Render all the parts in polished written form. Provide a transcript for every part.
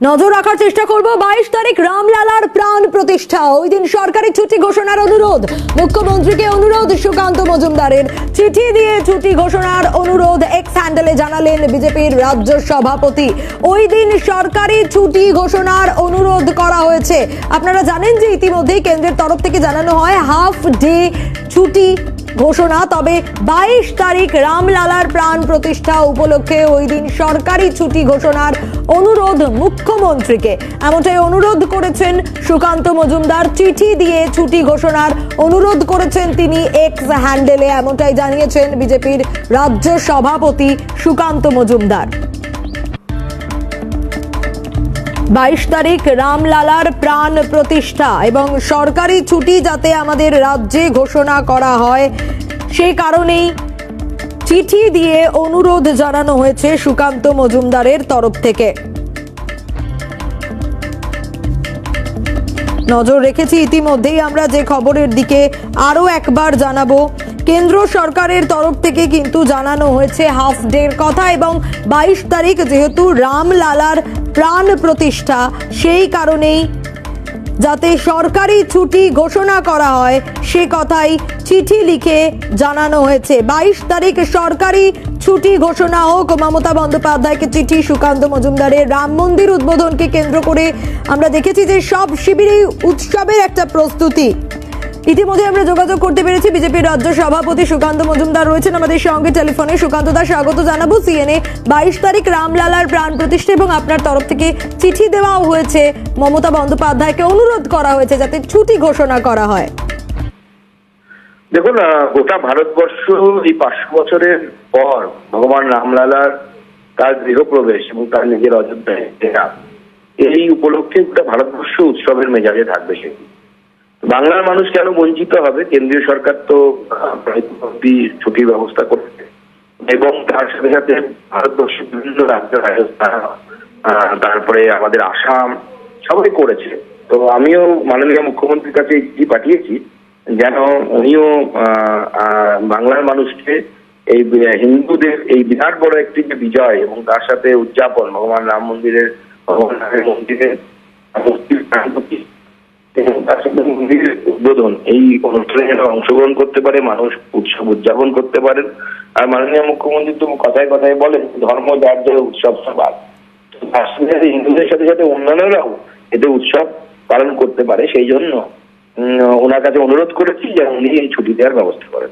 নজর রাখার চেষ্টা করব 22 তারিখ রামলালার প্রাণ প্রতিষ্ঠা। ওই দিন সরকারি ছুটি ঘোষণার অনুরোধ, মুখ্যমন্ত্রীকে অনুরোধ সুকান্ত মজুমদারের। চিঠি দিয়ে ছুটি ঘোষণার অনুরোধ এক্স হ্যান্ডেলে জানালেন বিজেপির রাজ্য সভাপতি। ওই দিন সরকারি ছুটি ঘোষণার অনুরোধ করা হয়েছে। আপনারা জানেন যে ইতিমধ্যেই কেন্দ্রের তরফ থেকে জানানো হয় হাফ ডে ছুটি ঘোষণা। তবে 22 তারিখ রামলালার প্রাণ প্রতিষ্ঠা উপলক্ষে ওই দিন সরকারি ছুটি ঘোষণার অনুরোধ মুখ্যমন্ত্রীকে। এমনটাই অনুরোধ করেছেন সুকান্ত মজুমদার। চিঠি দিয়ে ছুটি ঘোষণার অনুরোধ করেছেন তিনি এক্স হ্যান্ডেলে, এমনটাই জানিয়েছেন বিজেপির রাজ্য সভাপতি সুকান্ত মজুমদার। 22 তারিখ রামলালার প্রাণ প্রতিষ্ঠা এবং সরকারি ছুটি যাতে আমাদের রাজ্যে ঘোষণা করা হয়, সেই কারণেই চিঠি দিয়ে অনুরোধ জানানো হয়েছে সুকান্ত মজুমদারের তরফ থেকে। নজর রেখেছি ইতিমধ্যেই আমরা যে খবরের দিকে, আরো একবার জানাবো। কেন্দ্র সরকারের তরফ থেকে কিন্তু জানানো হয়েছে হাফ ডের কথা এবং 22 তারিখ যেহেতু রামলালার প্রাণ প্রতিষ্ঠা, সেই কারণেই যাতে সরকারি ছুটি ঘোষণা করা হয় সে কথাই চিঠি লিখে জানানো হয়েছে। 22 তারিখ সরকারি ছুটি ঘোষণা হোক, মমতা বন্দ্যোপাধ্যায়কে চিঠি সুকান্ত মজুমদারের। রাম মন্দির উদ্বোধনকে কেন্দ্র করে আমরা দেখেছি যে সব শিবিরেই উৎসবের একটা প্রস্তুতি। ইতিমধ্যে আমরা যোগাযোগ করতে পেরেছি বিজেপির রাজ্য সভাপতি সুকান্ত মজুমদার রয়েছেন আমাদের সঙ্গে টেলিফোনে। সুকান্ত দা, স্বাগত জানাবো সিএনএ। 22 তারিখ রামলালার প্রাণ প্রতিষ্ঠা এবং আপনার তরফ থেকে চিঠি দেওয়া হয়েছে মমতা বন্দ্যোপাধ্যায়কে, অনুরোধ করা হয়েছে যাতে ছুটি ঘোষণা করা হয়। দেখুন, গোটা ভারতবর্ষ এই 500 বছরের পর ভগবান রামলালার তার গৃহপ্রবেশ এবং তার নিজের অযোধ্যায় দেখা, এই উপলক্ষে গোটা ভারতবর্ষ উৎসবের মেজাজে থাকবে। সেটি বাংলার মানুষ কেন বঞ্চিত হবে? কেন্দ্রীয় সরকার তো ছুটির ব্যবস্থা করছে এবং তার সাথে সাথে ভারতবর্ষের বিভিন্ন রাজ্য, রাজস্থান, তারপরে আমাদের আসাম, সবাই করেছে। তো আমিও মাননীয় মুখ্যমন্ত্রীর কাছে চিঠি পাঠিয়েছি যেন উনিও বাংলার মানুষকে এই হিন্দুদের এই বিরাট বড় একটি যে বিজয় এবং তার সাথে উদযাপন, ভগবান রাম মন্দিরের মন্দিরের উদ্বোধন, এই অনুষ্ঠানে যেন অংশগ্রহণ করতে পারে, মানুষ উৎসব উদযাপন করতে পারেন। আর মাননীয় মুখ্যমন্ত্রী তো কথায় কথায় বলেন ধর্ম যার যার উৎসব সবার, হিন্দুদের সাথে সাথে অন্যান্যরাও এতে উৎসব পালন করতে পারে। সেই জন্য ওনার কাছে অনুরোধ করেছি যে উনি এই ছুটি দেওয়ার ব্যবস্থা করেন।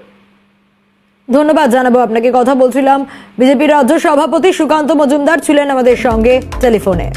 ধন্যবাদ জানাবো আপনাকে। কথা বলছিলাম বিজেপির রাজ্য সভাপতি সুকান্ত মজুমদার ছিলেন আমাদের সঙ্গে টেলিফোনে।